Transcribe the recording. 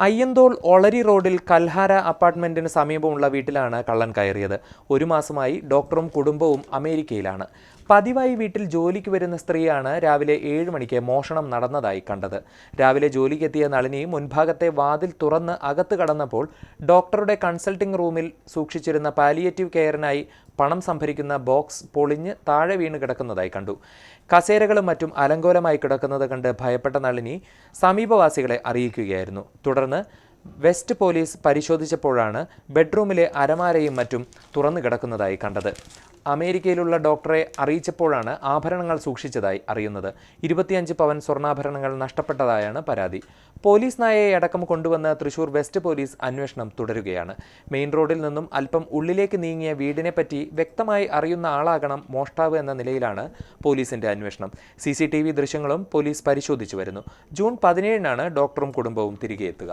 അയ്യന്തോൾ ഒളരി റോഡിൽ കൽഹാര അപ്പാർട്ട്മെന്റിന് സമീപമുള്ള വീട്ടിലാണ് കള്ളൻ കയറിയത്. ഒരു മാസമായി ഡോക്ടറും കുടുംബവും അമേരിക്കയിലാണ്. പതിവായി വീട്ടിൽ ജോലിക്ക് വരുന്ന സ്ത്രീയാണ് രാവിലെ 7 മണിക്ക് മോഷണം നടന്നതായി കണ്ടത്. രാവിലെ ജോലിക്കെത്തിയ നളിനി മുൻഭാഗത്തെ വാതിൽ തുറന്ന് അകത്ത് കടന്നപ്പോൾ ഡോക്ടറുടെ കൺസൾട്ടിംഗ് റൂമിൽ സൂക്ഷിച്ചിരുന്ന പാലിയേറ്റീവ് കെയറിനായി പണം സംഭരിക്കുന്ന ബോക്സ് പൊളിഞ്ഞ് താഴെ വീണ് കിടക്കുന്നതായി കണ്ടു. കസേരകളും മറ്റും അലങ്കോലമായി കിടക്കുന്നത് കണ്ട് ഭയപ്പെട്ട നളിനി സമീപവാസികളെ അറിയിക്കുകയായിരുന്നു. തുടർന്ന് വെസ്റ്റ് പോലീസ് പരിശോധിച്ചപ്പോഴാണ് ബെഡ്റൂമിലെ അലമാരയും മറ്റും തുറന്നു കിടക്കുന്നതായി കണ്ടത്. അമേരിക്കയിലുള്ള ഡോക്ടറെ അറിയിച്ചപ്പോഴാണ് ആഭരണങ്ങൾ സൂക്ഷിച്ചതായി അറിയുന്നത്. 25 പവൻ സ്വർണ്ണാഭരണങ്ങൾ നഷ്ടപ്പെട്ടതായാണ് പരാതി. പോലീസ് നായയെ അടക്കം കൊണ്ടുവന്ന് തൃശൂർ വെസ്റ്റ് പോലീസ് അന്വേഷണം തുടരുകയാണ്. മെയിൻ റോഡിൽ നിന്നും അല്പം ഉള്ളിലേക്ക് നീങ്ങിയ വീടിനെപ്പറ്റി വ്യക്തമായി അറിയുന്ന ആളാകണം മോഷ്ടാവ് എന്ന നിലയിലാണ് പോലീസിന്റെ അന്വേഷണം. CCTV ദൃശ്യങ്ങളും പോലീസ് പരിശോധിച്ചു വരുന്നു. ജൂൺ 17-നാണ് ഡോക്ടറും കുടുംബവും തിരികെ എത്തുക.